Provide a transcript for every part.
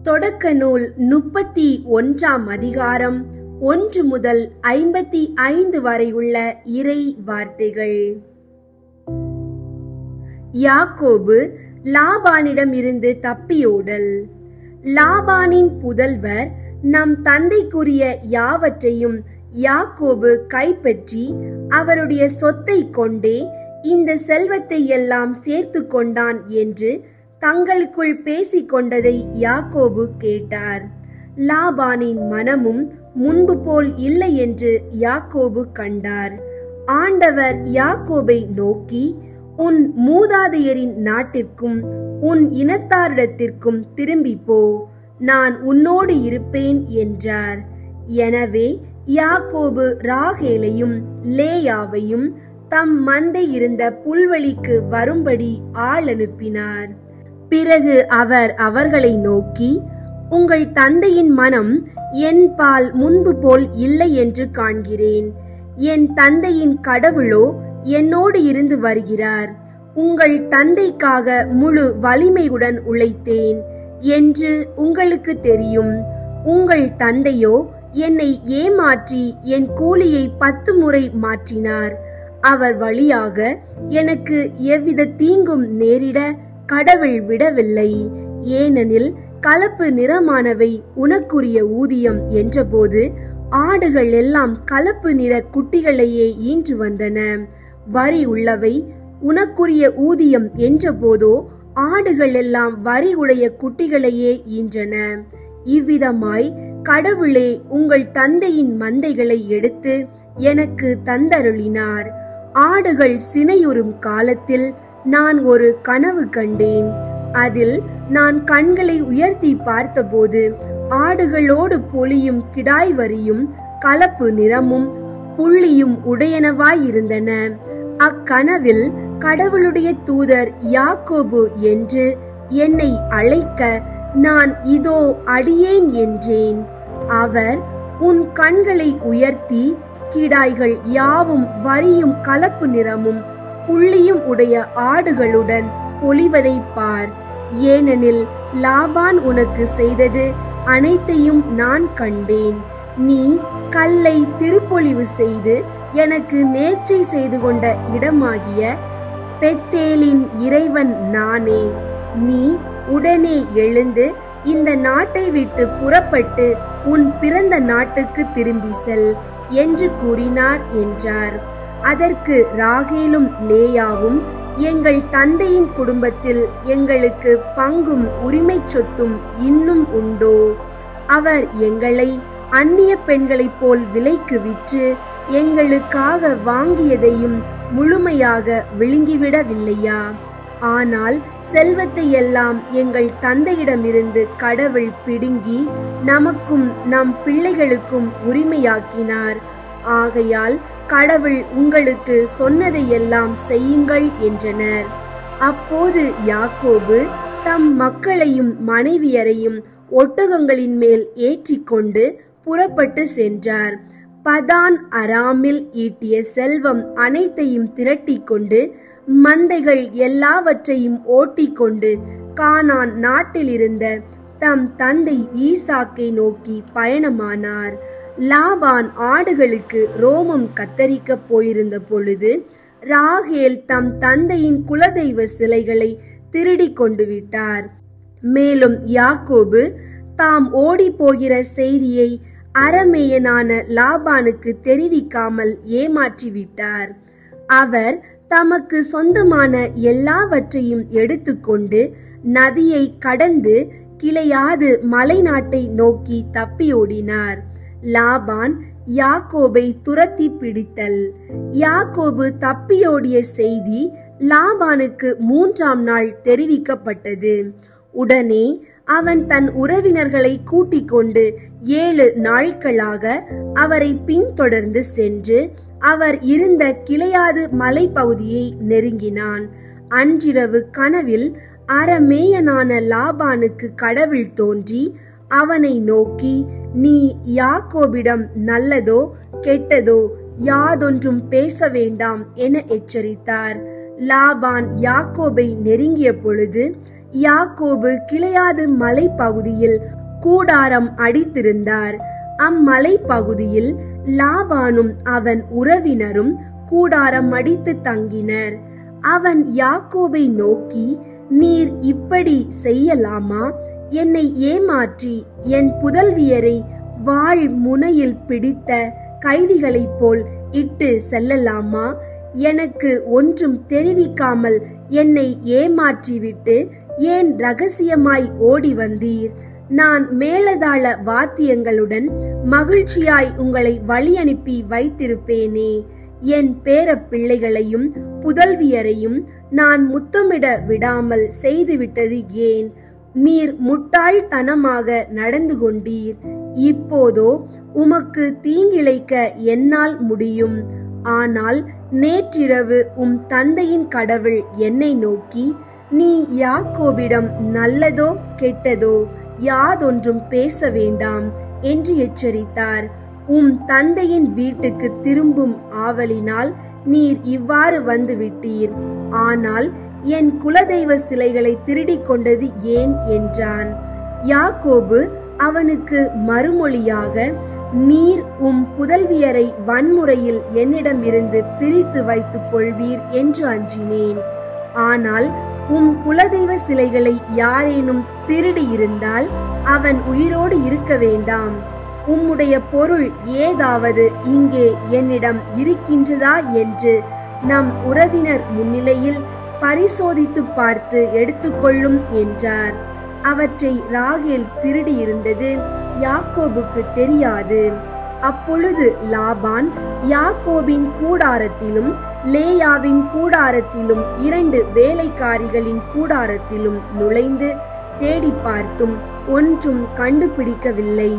தொடக்க நூல் 31ஆம் அதிகாரம் 1 முதல் 55 வரை உள்ள இறை வார்த்தைகள். யாக்கோபு லாபானிடம் இருந்து தப்பியோடல். லாபானின் புதல்வர் நம் தந்தைக்குரிய யாவற்றையும் யாக்கோபு கைப்பற்றி அவருடைய சொத்தை கொண்டே இந்த செல்வத்தை எல்லாம் சேர்த்து கொண்டான் என்று தங்களுக்குள் பேசிக் கொண்டதை யாக்கோபு கேட்டார். லாபானின் மனமும் முன்பு போல் இல்லை என்று யாக்கோபு கண்டார். ஆண்டவர் யாக்கோபை நோக்கி, உன் மூதாதையரின் நாட்டிற்கும் உன் இனத்தாரிடத்திற்கும் திரும்பி போ, நான் உன்னோடு இருப்பேன் என்றார். எனவே யாக்கோபு ராகேலையும் லேயாவையும் தம் மந்தை இருந்த புல்வெளிக்கு வரும்படி ஆள் அனுப்பினார். பிறகு அவர் அவர்களை நோக்கி, உங்கள் தந்தையின் மனம் என் பால் முன்பு போல் இல்லை என்று காண்கிறேன். என் தந்தையின் கடவுளோ என்னோடு இருந்து வருகிறார். உங்கள் தந்தைக்காக முழு வலிமையுடன் உழைத்தேன் என்று உங்களுக்கு தெரியும். உங்கள் தந்தையோ என்னை ஏமாற்றி என் கூலியை 10 முறை மாற்றினார். அவர் வழியாக எனக்கு எவ்வித தீங்கும் நேரிட கடவுள் விடவில்லை. ஏனெனில் கலப்பு நிறமானவை உனக்குரிய ஊதியம் என்றபோது ஆடுகள் எல்லாம் கலப்பு நிற குட்டிகளையே ஈன்று வந்தன. வரி உள்ளவை உனக்குரிய ஊதியம் என்றபோதோ ஆடுகள் எல்லாம் வரி உடைய குட்டிகளையே ஈன்றன. இவ்விதமாய் கடவுளே உங்கள் தந்தையின் மந்தைகளை எடுத்து எனக்கு தந்தருளினார். ஆடுகள் சினையுறும் காலத்தில் நான் ஒரு கனவு கண்டேன். அதில் நான் கண்களை உயர்த்தி பார்த்தபோது ஆடுகளோடு பொலியும் கிடாய் வரியும் கலப்பு நிறமும் புள்ளியும் உடையனவாயிருந்தன. அக்கனவில் கடவுளுடைய தூதர் யாக்கோபு என்று என்னை அழைக்க நான் இதோ அடியேன் என்றேன். அவர், உன் கண்களை உயர்த்தி கிடாய்கள் யாவும் வரியும் கலப்பு நிறமும் புள்ளியும் உடைய ஆடுகளுடன் பொலிவதை பார். ஏனெனில் லாபான் உனக்கு செய்தது அனைத்தையும் நான் கண்டேன். நீ கல்லை திருப்பொழிவு செய்து எனக்கு நேர்ச்சை செய்து கொண்ட இடமாகிய பெத்தேலின் இறைவன் நானே. நீ உடனே எழுந்து இந்த நாட்டை விட்டு புறப்பட்டு உன் பிறந்த நாட்டுக்கு திரும்பி செல் என்று கூறினார் என்றார். அதற்கு ராகேலும் லேயாவும், எங்கள் தந்தையின் குடும்பத்தில் எங்களுக்கு பங்கும் உரிமை சொத்தும் இன்னும் உண்டோ? அவர் எங்களை அந்நிய பெண்களைப் போல் விலைக்கு விற்று எங்களுக்காக வாங்கியதையும் முழுமையாக விழுங்கிவிடவில்லையா? ஆனால் செல்வத்தை எல்லாம் எங்கள் தந்தையிடமிருந்து கடவுள் பிடுங்கி நமக்கும் நம் பிள்ளைகளுக்கும் உரிமையாக்கினார். ஆகையால் கடவுள் உங்களுக்கு சொன்னதையெல்லாம் செய்யுங்கள் என்றனர். அப்போது யாக்கோபு தம் மக்களையும் மனைவியரையும் ஒட்டகங்களின் மேல் ஏற்றிக்கொண்டு புறப்பட்டு சென்றார். பதான் அராமில் ஈட்டிய செல்வம் அனைத்தையும் திரட்டி கொண்டு மந்தைகள் எல்லாவற்றையும் ஓட்டிக்கொண்டு கானான் நாட்டில் இருந்த தம் தந்தை ஈசாக்கை நோக்கி பயணமானார். லாபான் ஆடுகளுக்கு ரோமம் கத்தரிக்க போயிருந்த பொழுது ராகேல் தம் தந்தையின் குலதெய்வ சிலைகளை திருடி கொண்டு விட்டார். மேலும் யாக்கோபு தாம் ஓடி போகிற செய்தியை அரமேயனான லாபானுக்கு தெரிவிக்காமல் ஏமாற்றி விட்டார். அவர் தமக்கு சொந்தமான எல்லாவற்றையும் எடுத்துக்கொண்டு நதியை கடந்து கிளையாது மலை நாட்டை நோக்கி தப்பியோடினார். லாபான் யாக்கோபை துரத்தி பிடித்தல். யாக்கோபு தப்பியோடிய செய்தி லாபானுக்கு 3ஆம் நாள் தெரிவிக்கப்பட்டது. உடனே அவன் தன் உறவினர்களை கூட்டிக் கொண்டு 7 நாட்களாக அவரை பின்தொடர்ந்து சென்று அவர் இருந்த கிளையாது மலைப்பகுதியை நெருங்கினான். அன்றிரவு கனவில் அரமேயனான லாபானுக்கு கடவுள் தோன்றி அவனை நோக்கி, நீ யாக்கோபிடம் நல்லதோ கெட்டதோ யாதொன்றும் பேச வேண்டாம் என எச்சரித்தார். லாபான் யாக்கோபை நெருங்கிய பொழுது யாக்கோபு கிளையாது மலைப்பகுதியில் கூடாரம் அடித்திருந்தார். அம்மலை பகுதியில் லாபானும் அவன் உறவினரும் கூடாரம் அடித்து தங்கினர். அவன் யாக்கோபை நோக்கி, நீர் இப்படி செய்யலாமா? என்னை ஏமாற்றி என் புதல்வியரை வாள் முனையில் பிடித்த கைதிகளைப் போல் இட்டு செல்லலாமா? எனக்கு ஒன்றும் தெரிவிக்காமல் என்னை ஏமாற்றிவிட்டு ஏன் ரகசியமாய் ஓடி வந்தீர்? நான் மேளதாள வாத்தியங்களுடன் மகிழ்ச்சியாய் உங்களை வழி அனுப்பி வைத்திருப்பேனே. என் பேர பிள்ளைகளையும் புதல்வியரையும் நான் முத்தமிட விடாமல் செய்துவிட்டது ஏன்? நீர் முட்டாள்தனமாக நடந்து கொண்டீர். இப்போதோ உமக்கு தீங்கிழைக்க என்னால் முடியும். ஆனால் நேற்றிரவு தந்தையின் கடவுள் என்னை நோக்கி, நீ யாக்கோபிடம் நல்லதோ கெட்டதோ யாதொன்றும் பேச வேண்டாம் என்று எச்சரித்தார். தந்தையின் வீட்டுக்கு திரும்பும் ஆவலினால் நீர் இவ்வாறு வந்து விட்டீர். ஆனால் என் குலதெய்வ சிலைகளை திருடிக் கொண்டது ஏன் என்றான். யாக்கோபு அவனுக்கு மறுமொழியாக, நீர் புதல்வியரை வன்முறையில் என்னிடமிருந்து பிரித்து வைத்துக் கொள்வீர் என்று அஞ்சினேன். ஆனால் குலதெய்வ சிலைகளை யாரேனும் திருடி இருந்தால் அவன் உயிரோடு இருக்க வேண்டாம். உம்முடைய பொருள் ஏதாவது இங்கே என்னிடம் இருக்கின்றதா என்று நம் உறவினர் முன்னிலையில் பரிசோதித்து பார்த்து எடுத்துக்கொள்ளும் என்றார். அவற்றை ராகேல் திருடி இருந்தது யாக்கோபுக்கு தெரியாது. அப்பொழுது லாபான் யாக்கோபின் கூடாரத்திலும் லேயாவின் கூடாரத்திலும் 2 வேலைக்காரிகளின் கூடாரத்திலும் நுழைந்து தேடி பார்த்தும் ஒன்றும் கண்டுபிடிக்கவில்லை.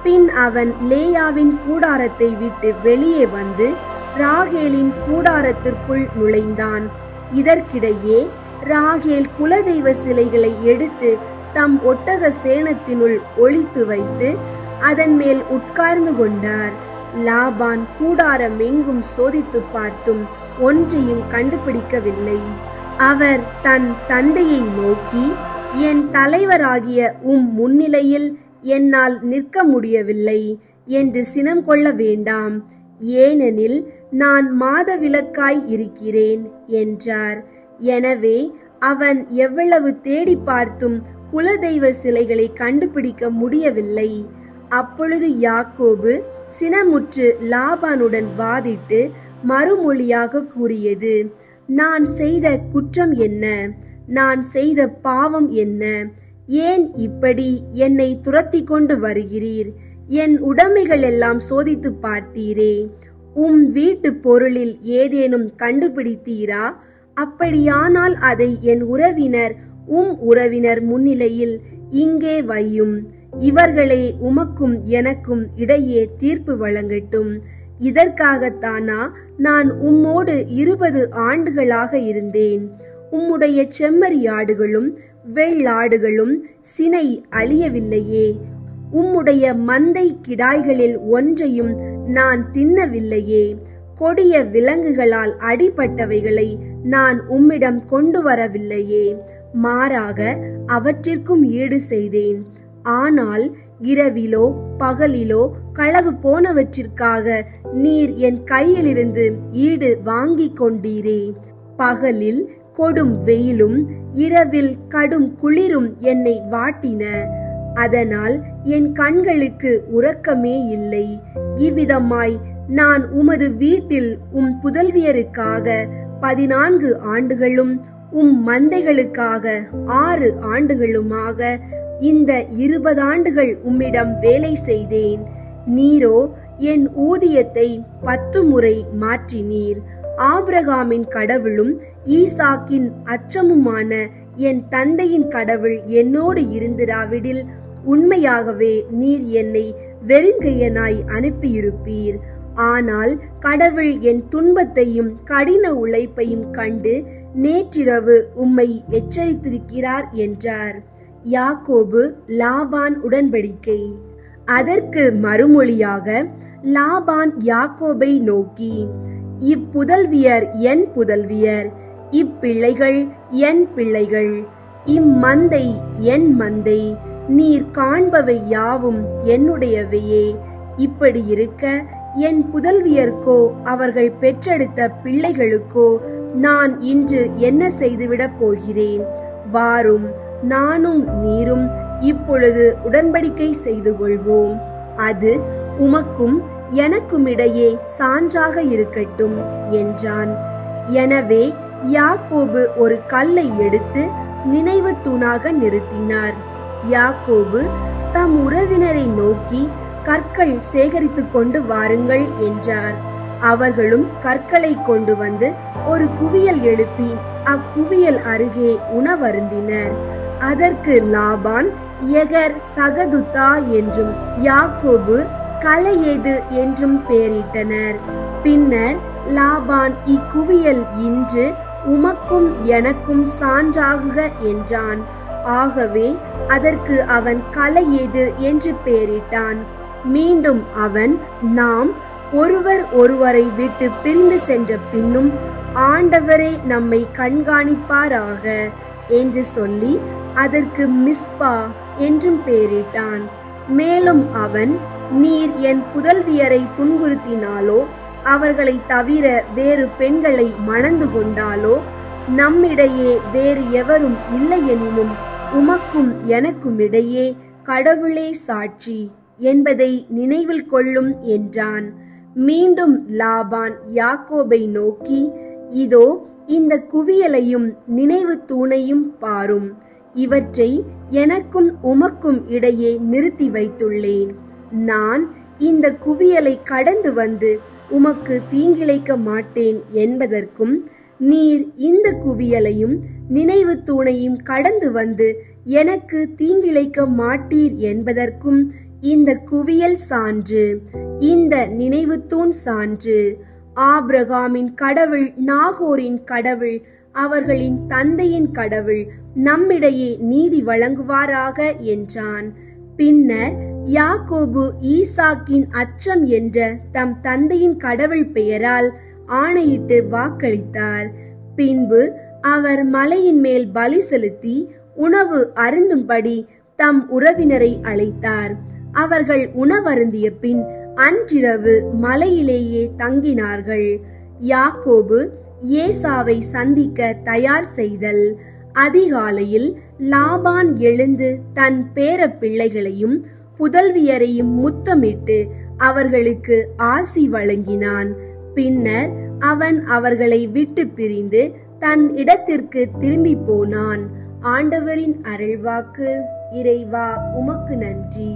பின் அவன் லேயாவின் கூடாரத்தை விட்டு வெளியே வந்து ராகேலின் கூடாரத்திற்குள் நுழைந்தான். இதற்கிடையே ராகேல் குலதெய்வ சிலைகளை எடுத்து தம் ஒட்டக சேணத்தினுள் ஒளித்து வைத்து அதன் மேல் உட்கார்ந்து கொண்டார். லாபான் கூடாரம் எங்கும் சோதித்து பார்த்தும் ஒன்றையும் கண்டுபிடிக்கவில்லை. அவர் தன் தந்தையை நோக்கி, என் தலைவராகிய முன்னிலையில் என்னால் நிற்க முடியவில்லை என்று சினம் கொள்ள வேண்டாம், ஏனெனில் நான் மாதவிலக்காய் இருக்கிறேன் என்றார். எனவே அவன் எவ்வளவு தேடி பார்த்தும் குலதெய்வ சிலைகளை கண்டுபிடிக்க முடியவில்லை. அப்பொழுது யாக்கோபு சினமுற்று லாபானுடன் வாதிட்டு மறுமொழியாக கூறியது, நான் செய்த குற்றம் என்ன? நான் செய்த பாவம் என்ன? ஏன் இப்படி என்னை துரத்தி கொண்டு வருகிறீர்? என் உடைமைகள் எல்லாம் சோதித்து பார்த்தீரே. வீட்டு பொருளில் ஏதேனும் கண்டுபிடித்தீரா? அப்படியானால் அதை என் உறவினர் முன்னிலையில் இங்கே வையும். இவர்களே உமக்கும் எனக்கும் இடையே தீர்ப்பு வழங்கட்டும். இதற்காகத்தானா நான் உம்மோடு 20 ஆண்டுகளாக இருந்தேன்? உம்முடைய செம்மறியாடுகளும் வெள்ளாடுகளும் சினை அழியவில்லையே. உம்முடைய மந்தை கிடாய்களில் ஒன்றையும் நான் தின்னவில்லையே. கொடிய விலங்குகளால் அடிபட்டவைகளை நான் உம்மிடம் கொண்டு வரவில்லையே. மாறாக அவற்றிற்கும் ஈடு செய்தேன். ஆனால் இரவிலோ பகலிலோ களவு போனவற்றிற்காக நீர் என் கையிலிருந்து ஈடு வாங்கிக் கொண்டீரே. பகலில் கொடும் வெயிலும் இரவில் கடும் குளிரும் என்னை வாட்டின. அதனால் என் கண்களுக்கு உறக்கமே இல்லை. இவ்விதமாய் நான் உமது வீட்டில் புதல்வியருக்காக 14 ஆண்டுகளும் மந்தைகளுக்காக 6 ஆண்டுகளுமாக இந்த 20 ஆண்டுகள் உம்மிடம் வேலை செய்தேன். நீரோ என் ஊதியத்தை 10 முறை மாற்றினீர். ஆபிரகாமின் கடவுளும் ஈசாக்கின் அச்சமுமான என் தந்தையின் கடவுள் என்னோடு இருந்திராவிடில் உண்மையாகவே நீர் என்னை வெறுங்கையனாய் அனுப்பியிருப்பீர். ஆனால் கடவுள் என் துன்பத்தையும் கடின உழைப்பையும் கண்டு நேற்றிரவு உம்மை எச்சரித்திருக்கிறார் என்றார். யாக்கோபு லாபான் உடன்படிக்கை. அதற்கு மறுமொழியாக லாபான் யாக்கோபை நோக்கி, இப்புதல்வியர் என் புதல்வியர், இப்பிள்ளைகள் என் பிள்ளைகள். இம்மந்தை என் மந்தை, நீர் காண்பவை யாவும் என்னுடையவையே. இப்படி இருக்க என் புதல்வியர்க்கோ அவர்கள் பெற்றெடுத்த பிள்ளைகளுக்கோ நான் இன்று என்ன செய்துவிடப் போகிறேன்? வாரும், நானும் நீரும் இப்பொழுது உடன்படிக்கை செய்து கொள்வோம். அது உமக்கும் எனக்குமிடையே சான்றாக இருக்கட்டும் என்றான். எனவே யாக்கோபு ஒரு கல்லை எடுத்து நினைவு தூணாக நிறுத்தினார். யாக்கோபு தம் உறவினரை நோக்கி, கற்கள் சேகரித்து கொண்டு வாருங்கள் என்றார். அவர்களும் கற்களை கொண்டு வந்து ஒரு குவியல் எழுப்பி அக்குவியல் அருகே உணவருந்தினர். அதற்கு லாபான் எகர் சகதுத்தா என்றும் யாக்கோபு கலையேது என்றும் பெயரிட்டனர். பின்னர் லாபான் இக்குவியல் இன்று உமக்கும் எனக்கும் சான்றாகுக என்றான். ஆகவே அதற்கு அவன் கலையேது என்று பெயரிட்டான். மீண்டும் அவன், நாம் ஒருவர் ஒருவரை விட்டு பிரிந்து சென்ற பின்னும் ஆண்டவரே நம்மை கண்காணிப்பாராக என்று சொல்லி அதற்கு மிஸ்பா என்றும் பெயரிட்டான். மேலும் அவன், நீர் என் புதல்வியரை துன்புறுத்தினாலோ அவர்களை தவிர வேறு பெண்களை மணந்து கொண்டாலோ நம்மிடையே வேறு எவரும் இல்லையெனினும் உமக்கும் எனக்கும் இடையே கடவுளே சாட்சி என்பதை நினைவில் கொள்ளும் என்றான். மீண்டும் லாபான் யாக்கோபை நோக்கி, இதோ இந்த குவியலையும் நினைவு தூணையும் பாரும். இவற்றை எனக்கும் உமக்கும் இடையே நிறுத்தி வைத்துள்ளேன். நான் இந்த குவியலை கடந்து வந்து உமக்கு தீங்கிழைக்க மாட்டேன் என்பதற்கும், நீர் இந்த குவியலையும் நினைவு தூணையும் கடந்து வந்து எனக்கு தீங்கிழைக்க மாட்டீர் என்பதற்கும் இந்த குவியல் சான்று, இந்த நினைவு தூண் சான்று. ஆபிரகாமின் கடவுள், நாகோரின் கடவுள், அவர்களின் தந்தையின் கடவுள் நம்மிடையே நீதி வழங்குவாராக என்றான். பின்னர் யாக்கோபு ஈசாக்கின் அச்சம் என்ற தம் தந்தையின் கடவுள் பெயரால் ஆணையிட்டு வாக்களித்தார். பின்பு அவர் மலையின் மேல் பலி செலுத்தி உணவு அருந்தும்படி தம் உறவினரை அழைத்தார். அவர்கள் உணவருந்திய பின் அன்றிரவு மலையிலேயே தங்கினார்கள். யாக்கோபு ஏசாவை சந்திக்க தயார் செய்தல். அதிகாலையில் லாபான் எழுந்து தன் பேர பிள்ளைகளையும் புதல்வியரையும் முத்தமிட்டு அவர்களுக்கு ஆசி வழங்கினான். பின்னர் அவன் அவர்களை விட்டு பிரிந்து தன் இடத்திற்கு திரும்பி போனான். ஆண்டவரின் அருள்வாக்கு. இறைவா, உமக்கு நன்றி.